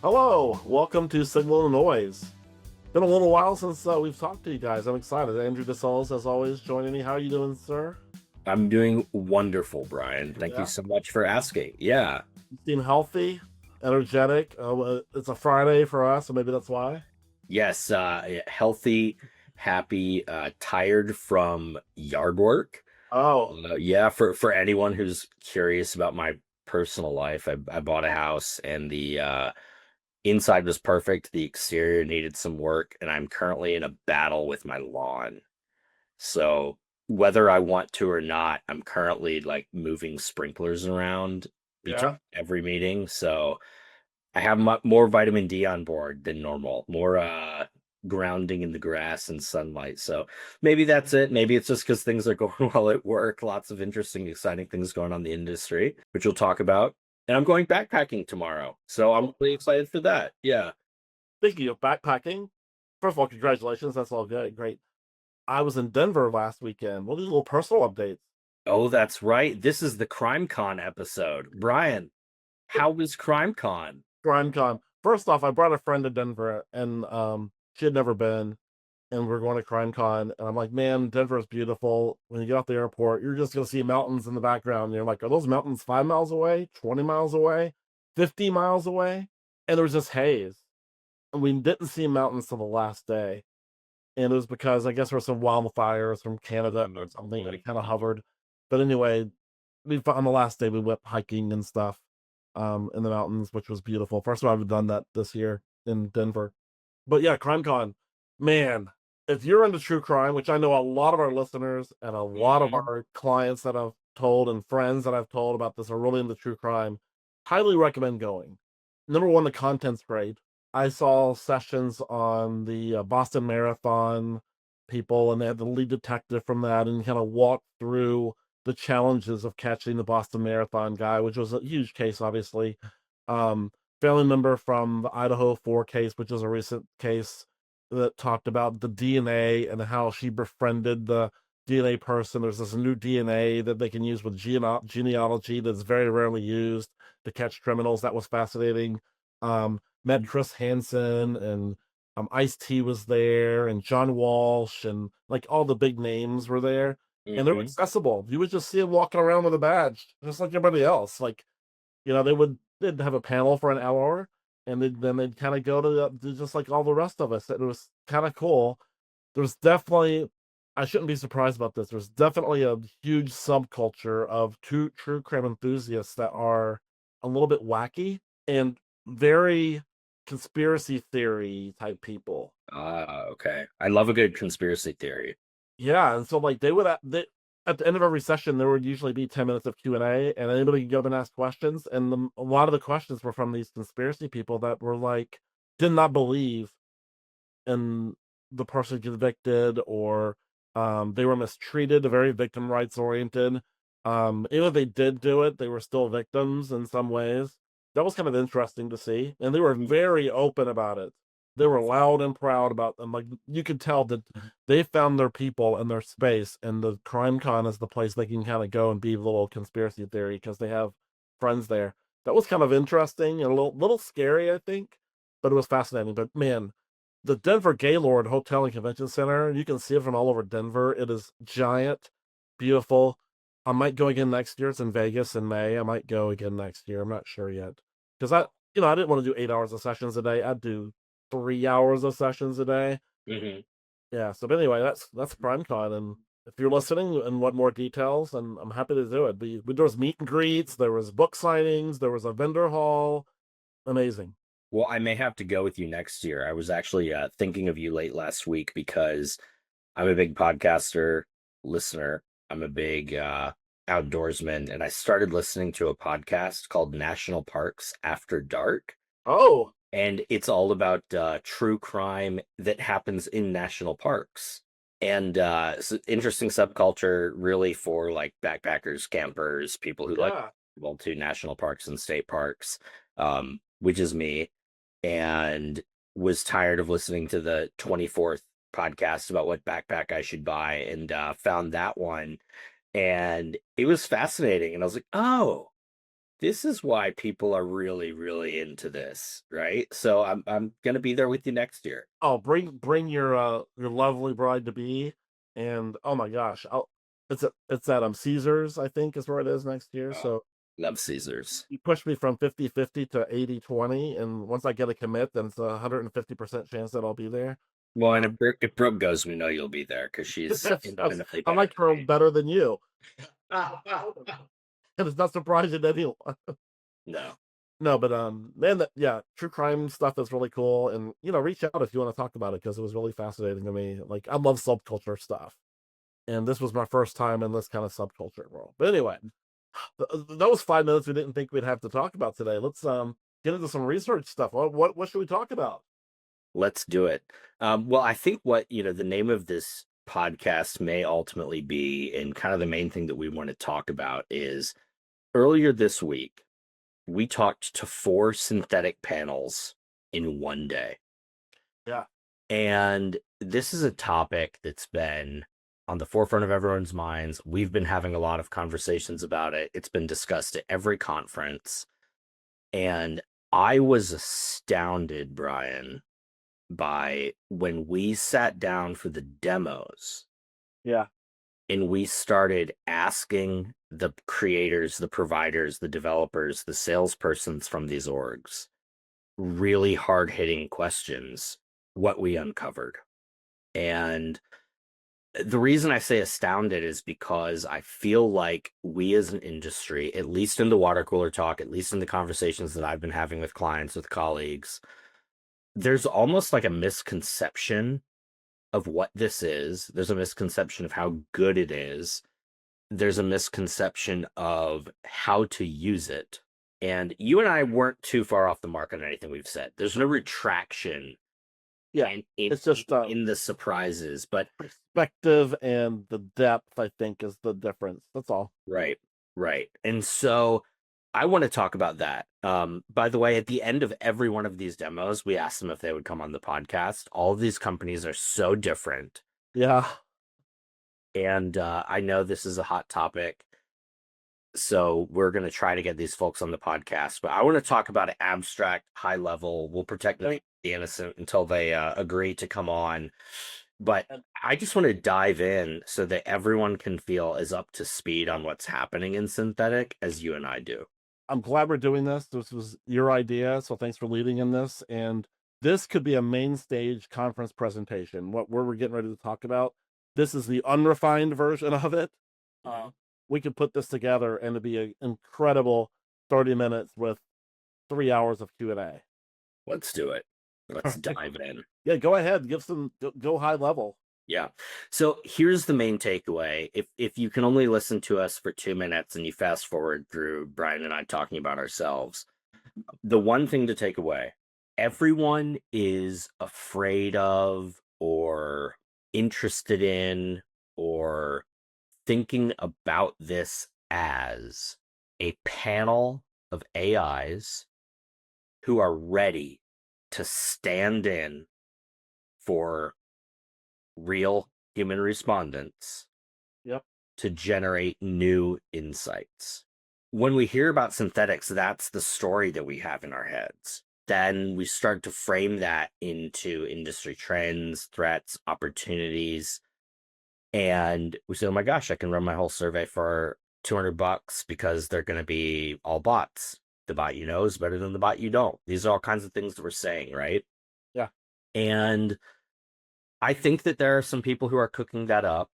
Hello, welcome to Signal and Noise. Been a little while since we've talked to you guys. I'm excited. Andrew DeSouls, as always, joining me. How are you doing, sir? I'm doing wonderful, Brian. Thank you Yeah, so much for asking. Yeah. you seem healthy, energetic. It's a Friday for us, so maybe that's why. Yes, healthy, happy, tired from yard work. Oh, Yeah, for anyone who's curious about my personal life, I bought a house and the inside was perfect. The exterior needed some work, and I'm currently in a battle with my lawn. So whether I want to or not, I'm currently like moving sprinklers around between yeah. every meeting. So I have more vitamin D on board than normal, more grounding in the grass and sunlight. So maybe that's it. Maybe it's just because things are going well at work. Lots of interesting, exciting things going on in the industry, which we'll talk about. And I'm going backpacking tomorrow. So I'm really excited for that. Yeah. Speaking of backpacking, first of all, congratulations. That's all good. Great. I was in Denver last weekend. We'll do little personal updates. Oh, that's right. This is the CrimeCon episode. Brian, how was CrimeCon? CrimeCon. First off, I brought a friend to Denver, and she had never been. And we're going to CrimeCon, and I'm like, man, Denver is beautiful. When you get off the airport, you're just gonna see mountains in the background. And you're like, are those mountains 5 miles away, 20 miles away, 50 miles away? And there was this haze. And we didn't see mountains till the last day. And it was because I guess there were some wildfires from Canada or something, and it kind of hovered. But anyway, on the last day we went hiking and stuff in the mountains, which was beautiful. First time I've done that this year in Denver. But yeah, CrimeCon, man, if you're into true crime, which I know a lot of our listeners and a lot of Mhm. our clients that I've told and friends that I've told about this are really into true crime, highly recommend going. Number one, the content's great. I saw sessions on the Boston Marathon people, and they had the lead detective from that, and kind of walked through the challenges of catching the Boston Marathon guy, which was a huge case, obviously. Um, Family member from the Idaho 4 case, which is a recent case that talked about the DNA and how she befriended the DNA person. There's this new DNA that they can use with genealogy that's very rarely used to catch criminals. That was fascinating. Met Chris Hansen, and Ice T was there, and John Walsh, and like all the big names were there, and they're Mhm. accessible. You would just see them walking around with a badge, just like everybody else. Like, they'd have a panel for an hour, and then they'd kind of go to just like all the rest of us. It was kind of cool. There's definitely, I shouldn't be surprised about this. There's definitely a huge subculture of true crime enthusiasts that are a little bit wacky and very conspiracy theory type people. Ah, okay. I love a good conspiracy theory. Yeah, and so like at the end of every session there would usually be 10 minutes of Q&A, and anybody could go up and ask questions, and a lot of the questions were from these conspiracy people that were like did not believe in the person convicted, or they were mistreated, very victim rights oriented. Even if they did do it, they were still victims in some ways. That was kind of interesting to see, and they were very open about it. They were loud and proud about them. Like, you could tell that they found their people and their space, and the Crime Con is the place they can kind of go and be a little conspiracy theory because they have friends there. That was kind of interesting and a little scary, I think, but it was fascinating. But man, the Denver Gaylord Hotel and Convention Center, you can see it from all over Denver. It is giant, beautiful. I might go again next year. It's in Vegas in May. I might go again next year. I'm not sure yet. Because I didn't want to do 8 hours of sessions a day. I'd do 3 hours of sessions a day. Hmm. Yeah. So, but anyway, that's CrimeCon. And if you're listening and want more details, and I'm happy to do it. There was meet and greets, there was book signings, there was a vendor hall. Amazing. Well, I may have to go with you next year. I was actually thinking of you late last week because I'm a big podcaster listener. I'm a big outdoorsman, and I started listening to a podcast called National Parks After Dark. Oh, And it's all about true crime that happens in national parks. And it's an interesting subculture, really, for like backpackers, campers, people who like yeah. well to national parks and state parks, which is me. And was tired of listening to the 24th podcast about what backpack I should buy, and found that one, and it was fascinating. And I was like, oh. This is why people are really, really into this, right? So I'm gonna be there with you next year. Oh, bring your lovely bride to be, and oh my gosh, it's at Caesars, I think is where it is next year. Oh, So love Caesars. you push me from 50-50 to 80-20, and once I get a commit, then it's 150% chance that I'll be there. Well, and if Brooke goes, we know you'll be there because she's infinitely I better like than her me. better than you, and it's not surprising anyone. No. No, but man, yeah, true crime stuff is really cool, and reach out if you want to talk about it because it was really fascinating to me. Like I love subculture stuff, and this was my first time in this kind of subculture world. But anyway, that was 5 minutes we didn't think we'd have to talk about today. Let's get into some research stuff. What should we talk about? Let's do it. Well, I think what, the name of this podcast may ultimately be, and kind of the main thing that we want to talk about is earlier this week, we talked to 4 synthetic panels in one day. Yeah. And this is a topic that's been on the forefront of everyone's minds. We've been having a lot of conversations about it. It's been discussed at every conference. And I was astounded, Brian, by when we sat down for the demos Yeah. and we started asking the creators, the providers, the developers, the salespersons from these orgs really hard-hitting questions, what we uncovered. And the reason I say astounded is because I feel like we as an industry, at least in the water cooler talk, at least in the conversations that I've been having with clients, with colleagues, there's almost like a misconception of what this is. There's a misconception of how good it is. There's a misconception of how to use it. And you and I weren't too far off the mark on anything we've said. There's no retraction Yeah. It's just in the surprises, but perspective and the depth, I think, is the difference. That's all. right. And so I want to talk about that. By the way, at the end of every one of these demos, we asked them if they would come on the podcast. All of these companies are so different. Yeah. And I know this is a hot topic. So we're going to try to get these folks on the podcast. But I want to talk about an abstract, high level. We'll protect the innocent until they agree to come on. But I just want to dive in so that everyone can feel as up to speed on what's happening in synthetic as you and I do. I'm glad we're doing this. This was your idea, so thanks for leading in this. And this could be a main stage conference presentation. What we're getting ready to talk about. This is the unrefined version of it. We could put this together and it'd be an incredible 30 minutes with 3 hours of Q&A. Let's do it. Let's dive in. Yeah, go ahead. Give some go high level. Yeah. So here's the main takeaway. If you can only listen to us for 2 minutes and you fast forward through Brian and I talking about ourselves, the one thing to take away, everyone is afraid of or interested in or thinking about this as a panel of AIs who are ready to stand in for real human respondents. Yep. To generate new insights. When we hear about synthetics, that's the story that we have in our heads. Then we start to frame that into industry trends, threats, opportunities. And we say, oh my gosh, I can run my whole survey for $200 because they're going to be all bots. The bot you know is better than the bot you don't. These are all kinds of things that we're saying, right? Yeah. And I think that there are some people who are cooking that up.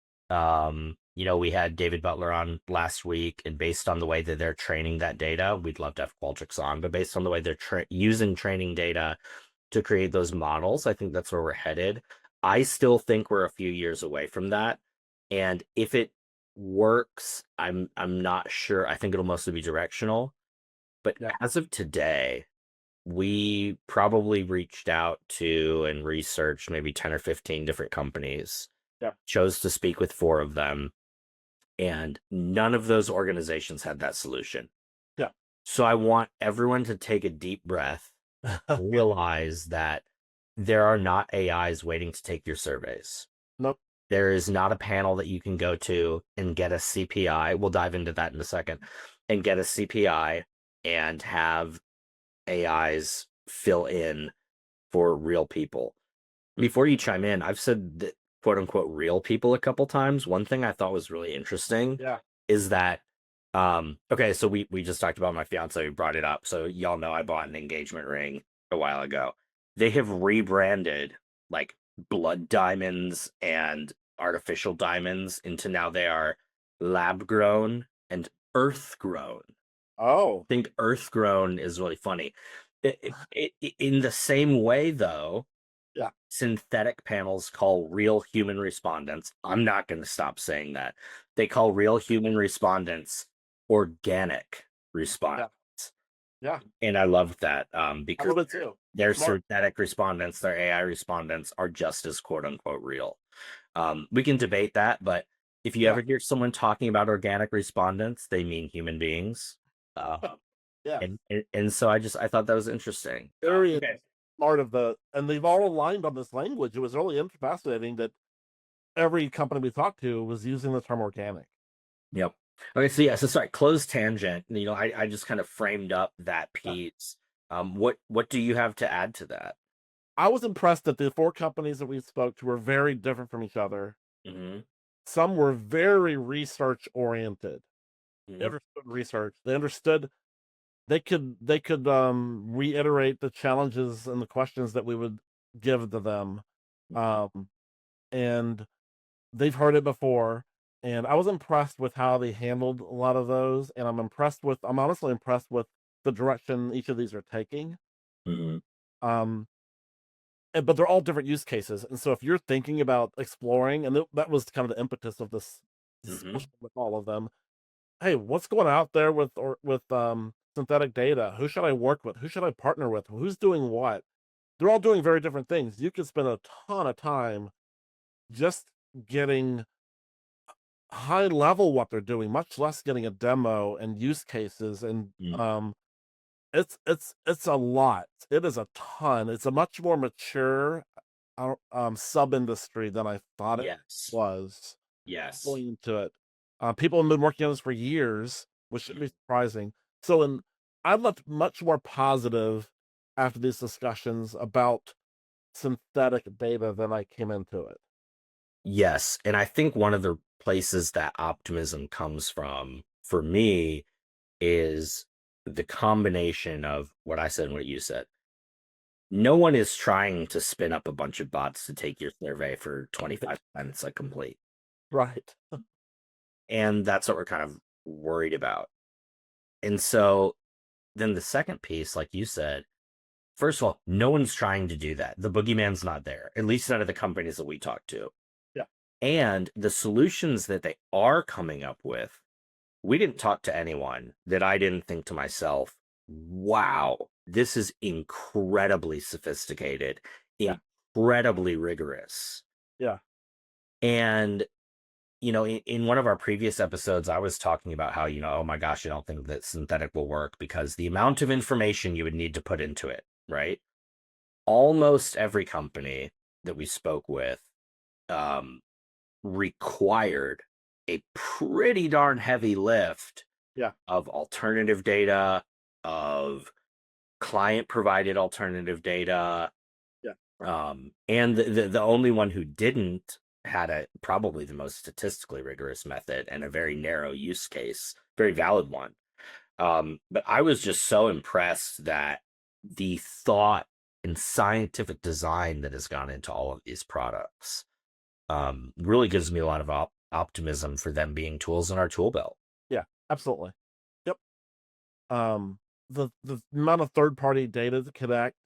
We had David Butler on last week, and based on the way that they're training that data, we'd love to have Qualtrics on, but based on the way they're using training data to create those models, I think that's where we're headed. I still think we're a few years away from that. And if it works, I'm not sure. I think it'll mostly be directional. But as of today, we probably reached out to and researched maybe 10 or 15 different companies. Yeah. Chose to speak with 4 of them. And none of those organizations had that solution. Yeah. So I want everyone to take a deep breath, realize that there are not AIs waiting to take your surveys. Nope. There is not a panel that you can go to and get a CPI. We'll dive into that in a second. And get a CPI and have AIs fill in for real people. Before you chime in, I've said that quote unquote real people a couple times. One thing I thought was really interesting Yeah. is that okay, so we just talked about my fiance, we brought it up. So y'all know I bought an engagement ring a while ago. They have rebranded like blood diamonds and artificial diamonds into now they are lab grown and earth grown. Oh, Think earth grown is really funny. In the same way, though, yeah. synthetic panels call real human respondents. I'm not going to stop saying that. They call real human respondents organic Yeah. respondents. Yeah. And I love that I because love it too. their Smart. synthetic respondents, their AI respondents are just as quote unquote real. We can debate that, but if you Yeah. ever hear someone talking about organic respondents, they mean human beings. Uh, Yeah. and so I thought that was interesting. Very Okay. smart of and they've all aligned on this language. It was really fascinating that every company we talked to was using the term organic. Yep. Okay, so yeah, so sorry, closed tangent. I just kind of framed up that Yeah. piece. What do you have to add to that? I was impressed that the four companies that we spoke to were very different from each other. Hmm. Some were very research oriented. They Hmm. understood research. They understood they could reiterate the challenges and the questions that we would give to them. Um and they've heard it before. And I was impressed with how they handled a lot of those. And I'm honestly impressed with the direction each of these are taking. Hmm. Um but they're all different use cases. And so if you're thinking about exploring, and that was kind of the impetus of this Hmm. discussion with all of them. Hey, what's going out there with synthetic data? Who should I work with? Who should I partner with? Who's doing what? They're all doing very different things. You could spend a ton of time just getting high level what they're doing, much less getting a demo and use cases. And it's a lot. It is a ton. It's a much more mature sub industry than I thought it Yes. was Yes. going into it. People have been working on this for years, which should be surprising. So, I left much more positive after these discussions about synthetic data than I came into it. Yes. And I think one of the places that optimism comes from for me is the combination of what I said and what you said. No one is trying to spin up a bunch of bots to take your survey for 25 cents a complete. Right. And that's what we're kind of worried about. And so then the second piece, like you said, first of all, no one's trying to do that. The boogeyman's not there, at least none of the companies that we talk to. Yeah. And the solutions that they are coming up with, we didn't talk to anyone that I didn't think to myself, wow, this is incredibly sophisticated, Yeah. incredibly rigorous. Yeah. And in one of our previous episodes, I was talking about how, oh my gosh, I don't think that synthetic will work because the amount of information you would need to put into it, right? Almost every company that we spoke with um, required a pretty darn heavy lift Yeah. of alternative data, of client provided alternative data, Yeah. and the only one who didn't had probably the most statistically rigorous method and a very narrow use case, very valid one. But I was just so impressed that the thought and scientific design that has gone into all of these products really gives me a lot of optimism for them being tools in our tool belt. Yeah. Absolutely. Yep. Um, the amount of third party data to connect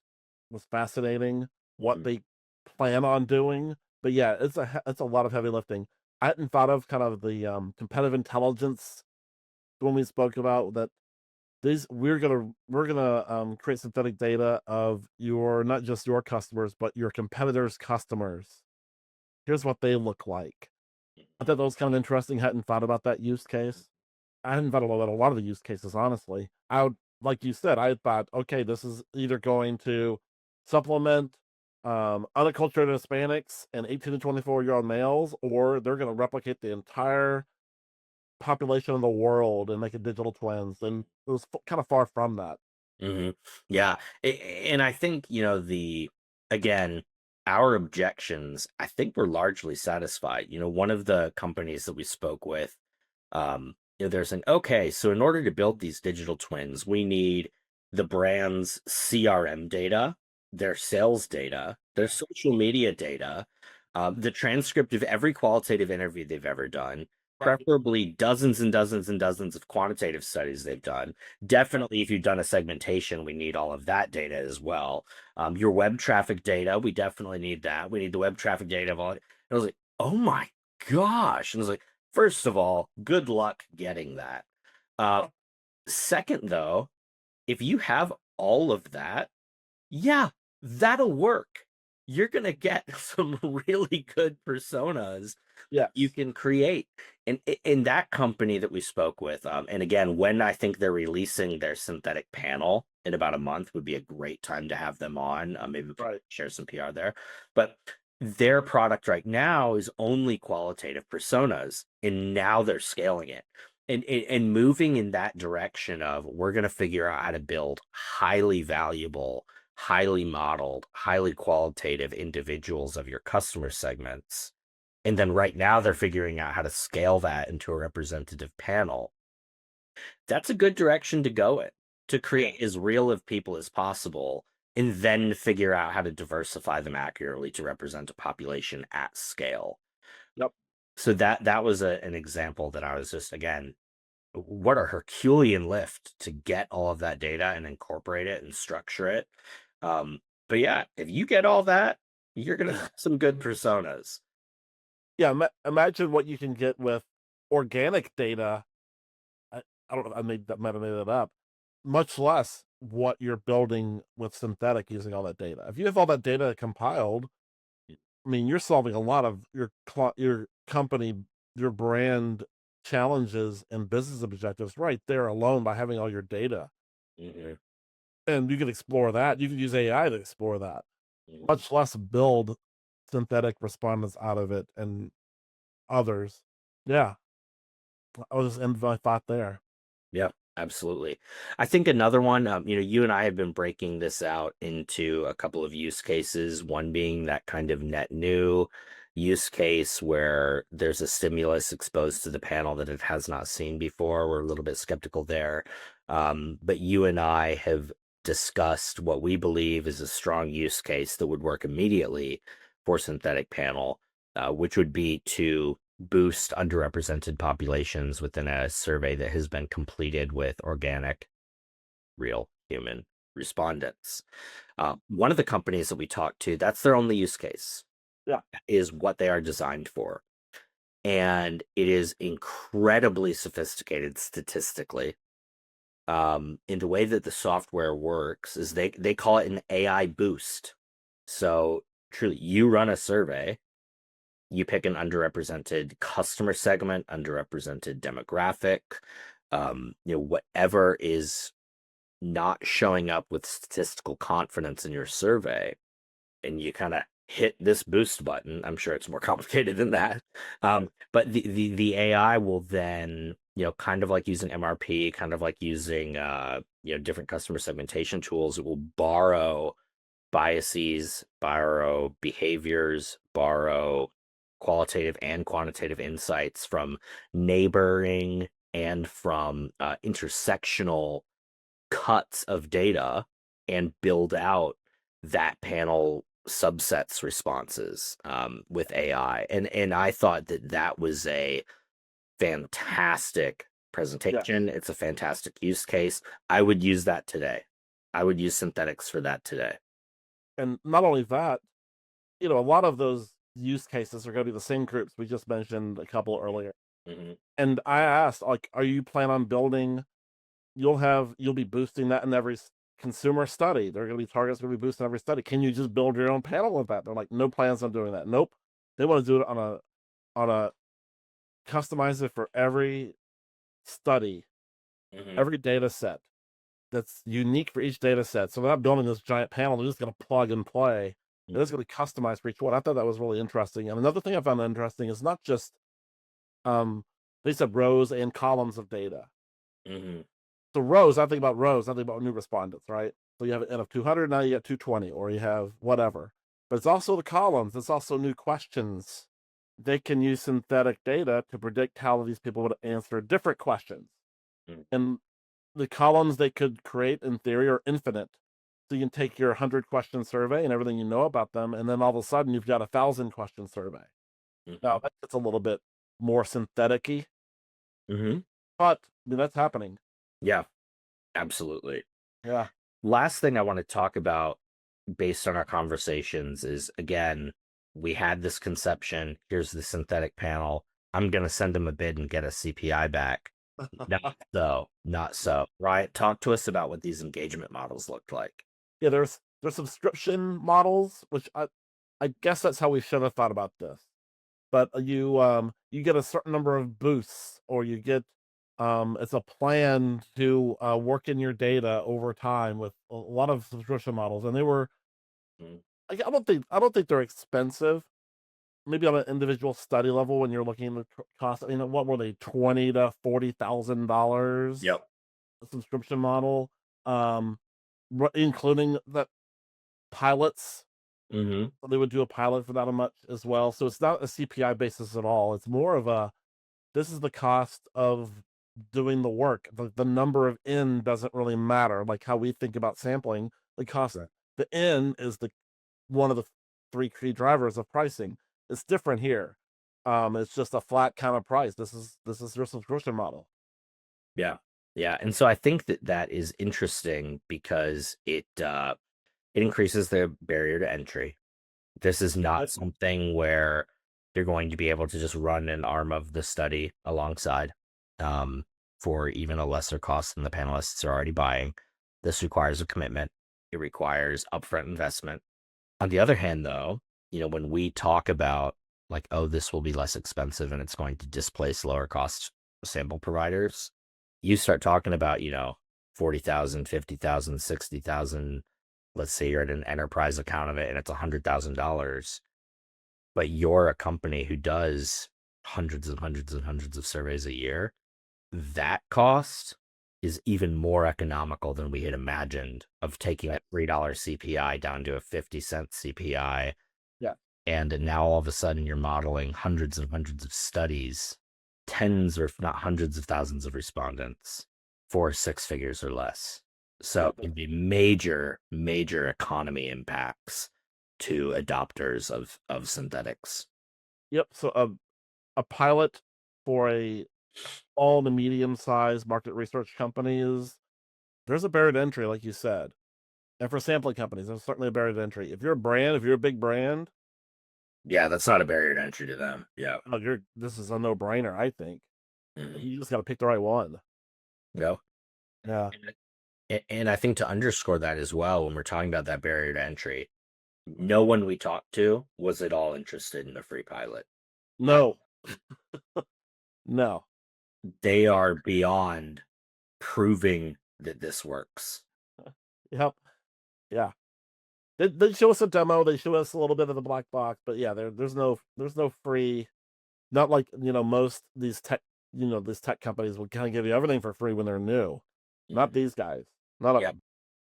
was fascinating. What Mhm. they plan on doing, but yeah, it's a lot of heavy lifting. I hadn't thought of kind of the competitive intelligence when we spoke about that. These we're gonna create synthetic data of your not just your customers, but your competitors' customers. Here's what they look like. I thought that was kind of interesting. Hadn't thought about that use case. I hadn't thought about a lot of the use cases, honestly. I would, like you said, I thought, okay, this is either going to supplement unacculturated Hispanics and 18 to 24-year-old males, or they're going to replicate the entire population of the world and make a digital twins, and it was kind of far from that. Yeah. And I think, again, our objections, I think were largely satisfied. One of the companies that we spoke with, they're saying, okay, so in order to build these digital twins, we need the brand's CRM data, their sales data, their social media data, the transcript of every qualitative interview they've ever done, Right. preferably dozens and dozens and dozens of quantitative studies they've done. Definitely, if you've done a segmentation, we need all of that data as well. Your web traffic data, we definitely need that. We need the web traffic data of all. And I was like, oh my gosh. And I was like, first of all, good luck getting that. Second, though, if you have all of that, yeah, that'll work. You're going to get some really good personas Yeah. you can create. And in that company that we spoke with, and again, when I think they're releasing their synthetic panel in about a month would be a great time to have them on. Maybe Right. share some PR there. But their product right now is only qualitative personas, and now they're scaling it. And moving in that direction of we're going to figure out how to build highly valuable, highly modeled, highly qualitative individuals of your customer segments. And then right now they're figuring out how to scale that into a representative panel. That's a good direction to go in, to create as real of people as possible, and then figure out how to diversify them accurately to represent a population at scale. Yep. So that was an example that I was just, again, what a Herculean lift to get all of that data and incorporate it and structure it. But yeah, if you get all that, you're gonna have some good personas. Yeah. Imagine what you can get with organic data. I don't know. Might have made that up. Much less what you're building with synthetic using all that data. If you have all that data compiled, I mean, you're solving a lot of your company, your brand challenges and business objectives right there alone by having all your data. Mhm, And you can explore that. You can use AI to explore that, mhm. much less build synthetic respondents out of it and others. Yeah, I'll just end my thought there. Yeah, absolutely. I think another one, you and I have been breaking this out into a couple of use cases, one being that kind of net new use case where there's a stimulus exposed to the panel that it has not seen before. We're a little bit skeptical there. But you and I have discussed what we believe is a strong use case that would work immediately for synthetic panel, which would be to boost underrepresented populations within a survey that has been completed with organic, real human respondents. One of the companies that we talked to, that's their only use case, Yeah. is what they are designed for. And it is incredibly sophisticated statistically. In the way that the software works is they call it an AI boost. So truly, you run a survey, you pick an underrepresented customer segment, underrepresented demographic, whatever is not showing up with statistical confidence in your survey, and you kind of hit this boost button. I'm sure it's more complicated than that. But the AI will then, kind of like using MRP, kind of like using different customer segmentation tools, it will borrow biases, borrow behaviors, borrow qualitative and quantitative insights from neighboring and from intersectional cuts of data and build out that panel subsets responses with AI. And I thought that was a fantastic Yes. presentation. It's a fantastic use case. I would use that today. I would use synthetics for that today. And not only that, a lot of those use cases are going to be the same groups we just mentioned a couple earlier. Mhm. And I asked, like, are you plan on building? You'll be boosting that in every consumer study. There are going to be targets going to be boosted in every study. Can you just build your own panel of that? They're like, no plans on doing that. Nope. They want to do it on a customize it for every study, Mhm. every data set that's unique for each data set. So they're not building this giant panel. They're just going to plug and play. And it's Mhm. going to be customized for each one. I thought that was really interesting. And another thing I found interesting is not just um They said rows and columns of data. Mm-hmm. So rows, I think about rows, I think about new respondents, right? So you have an N of 200, now you get 220, or you have whatever. But it's also the columns, it's also new questions. They can use synthetic data to predict how these people would answer different questions. Mm-hmm. And the columns they could create in theory are infinite. So you can take your 100-question survey and everything you know about them, and then all of a sudden you've got a 1,000-question survey. Mm-hmm. Now that's a little bit more synthetic-y, Mm-hmm. but I mean that's happening. Yeah, absolutely. Yeah. Last thing I want to talk about based on our conversations is, again, we had this conception. Here's the synthetic panel. I'm going to send them a bid and get a CPI back. Not so. Right? Talk to us about what these engagement models looked like. Yeah, there's subscription models, which I guess that's how we should have thought about this. But you get a certain number of boosts, or you get it's a plan to work in your data over time with a lot of subscription models, and they were Mm. I don't think they're expensive. Maybe on an individual study level, when you're looking at the cost, what were they, $20,000 to $40,000 Yep. a subscription model, um, including the pilots. Mm-hmm. They would do a pilot for that much as well. So it's not a CPI basis at all. It's more of a, this is the cost of doing the work. The number of N doesn't really matter. Like how we think about sampling, the cost, Right. the N is the one of the three key drivers of pricing. It's different here. It's just a flat kind of price. This is their subscription model. Yeah. Yeah. And so I think that that is interesting because it increases the barrier to entry. This is not something where you're going to be able to just run an arm of the study alongside for even a lesser cost than the panelists are already buying. This requires a commitment. It requires upfront investment. On the other hand, though, when we talk about like, oh, this will be less expensive and it's going to displace lower cost sample providers, you start talking about, 40,000, 50,000, 60,000. Let's say you're at an enterprise account of it and it's $100,000, but you're a company who does hundreds and hundreds and hundreds of surveys a year. That cost is even more economical than we had imagined, of taking a $3 CPI down to a 50-cent CPI. Yeah. And now all of a sudden you're modeling hundreds and hundreds of studies, tens or if not hundreds of thousands of respondents for 6 figures or less. So it'd be major, major economy impacts to adopters of synthetics. Yep. So a pilot for a all the medium-sized market research companies, there's a barrier to entry, like you said. And for sampling companies, there's certainly a barrier to entry. If you're a brand, if you're a big brand, Yeah, that's not a barrier to entry to them. Yeah. oh, this is a no-brainer, I think. Mhm. You just got to pick the right one. Yeah. Yeah. And I think to underscore that as well, when we're talking about that barrier to entry, no one we talked to was at all interested in a free pilot. No. No. They are beyond proving that this works. Yep. Yeah. They show us a demo. They show us a little bit of the black box, but yeah, there's no free. Not like most these tech companies will kind of give you everything for free when they're new. Not these guys. Not Yeah.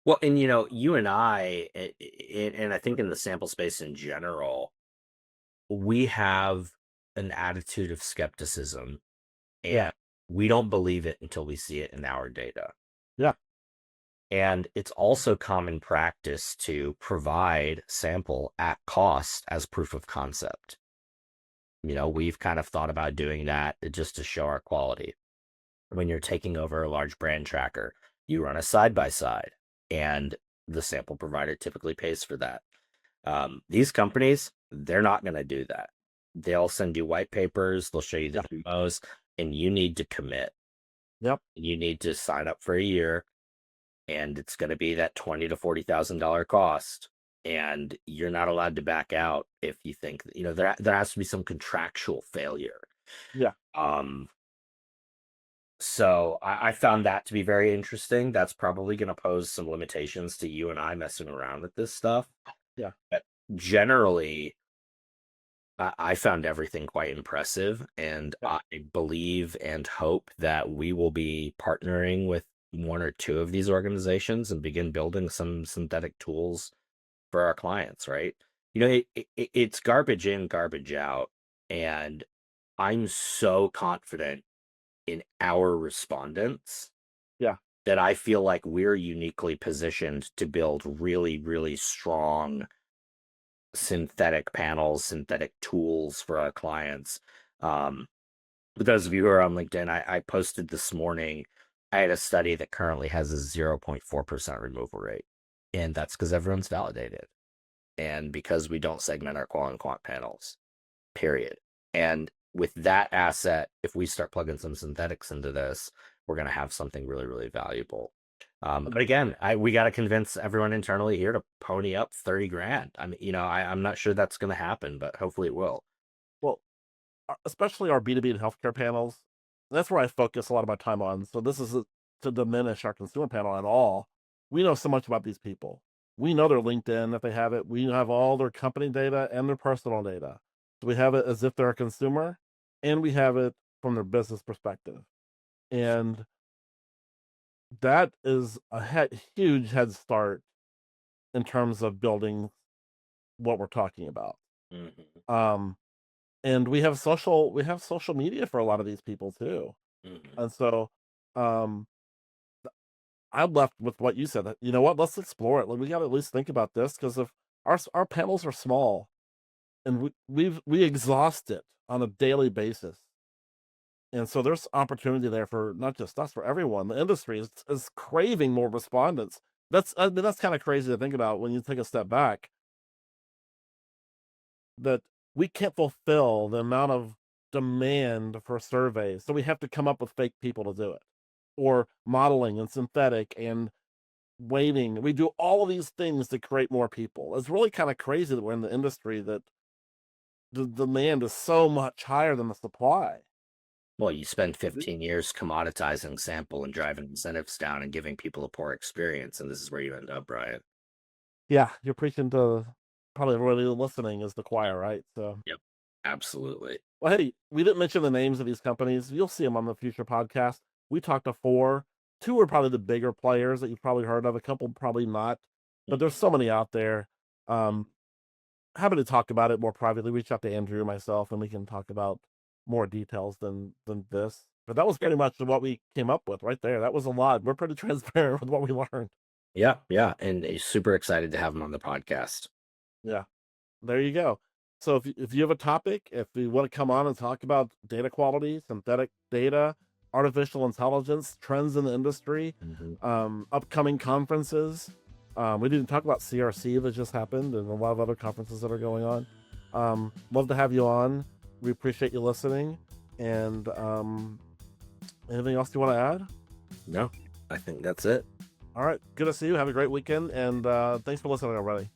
Well, and you and I, and I think in the sample space in general, we have an attitude of skepticism, and Yeah. we don't believe it until we see it in our data. Yeah. And it's also common practice to provide sample at cost as proof of concept. We've kind of thought about doing that just to show our quality. When you're taking over a large brand tracker, you run a side by side, and the sample provider typically pays for that. These companies, they're not going to do that. They'll send you white papers, they'll show you the demos, and you need to commit. Yep. You need to sign up for a year, and it's going to be that $20,000 to $40,000 cost. And you're not allowed to back out if you think that, there has to be some contractual failure. Yeah. So I found that to be very interesting. That's probably going to pose some limitations to you and I messing around with this stuff. Yeah. But generally, I found everything quite impressive, and Yeah. I believe and hope that we will be partnering with one or two of these organizations and begin building some synthetic tools for our clients, right? It's garbage in, garbage out, and I'm so confident in our respondents Yeah. that I feel like we're uniquely positioned to build really, really strong synthetic panels, synthetic tools for our clients. Um, for those of you who are on LinkedIn, I posted this morning, I had a study that currently has a 0.4% removal rate. And that's because everyone's validated. And because we don't segment our qual and quant panels, period. And with that asset, if we start plugging some synthetics into this, we're going to have something really, really valuable. But again, we got to convince everyone internally here to pony up 30 grand. I mean, I'm not sure that's going to happen, but hopefully it will. Well, especially our B2B and healthcare panels, that's where I focus a lot of my time on. So this is to diminish our consumer panel at all. We know so much about these people. We know their LinkedIn if they have it. We have all their company data and their personal data. So we have it as if they're a consumer, and we have it from their business perspective. And that is a huge head start in terms of building what we're talking about. Mm-hmm. And we have social media for a lot of these people too. Mm-hmm. And so um I'm left with what you said, that you know what, let's explore it. Like, we got to at least think about this, because if our panels are small, and we exhaust it on a daily basis. And so there's opportunity there for not just us, for everyone. The industry is craving more respondents. That's kind of crazy to think about when you take a step back, that we can't fulfill the amount of demand for surveys. So we have to come up with fake people to do it, or modeling and synthetic and waiting. We do all of these things to create more people. It's really kind of crazy that we're in the industry that the demand is so much higher than the supply. Well, you spend 15 years commoditizing sample and driving incentives down and giving people a poor experience, and this is where you end up, Brian. Yeah, you're preaching to probably everybody listening is the choir, right? So, Yep, absolutely. well, hey, we didn't mention the names of these companies. You'll see them on the future podcast. We talked to four. Two are probably the bigger players that you've probably heard of. A couple probably not, but there's so many out there. Um, Happy to talk about it more privately. Reach out to Andrew or myself, and we can talk about more details than this. But that was pretty much what we came up with right there. That was a lot. We're pretty transparent with what we learned. Yeah, yeah, and super excited to have him on the podcast. Yeah, there you go. So if you have a topic, if you want to come on and talk about data quality, synthetic data, artificial intelligence, trends in the industry, Mhm. upcoming conferences. We didn't talk about CRC that just happened, and a lot of other conferences that are going on. Love to have you on. We appreciate you listening. And anything else you want to add? No, I think that's it. All right, good to see you. Have a great weekend, and thanks for listening already.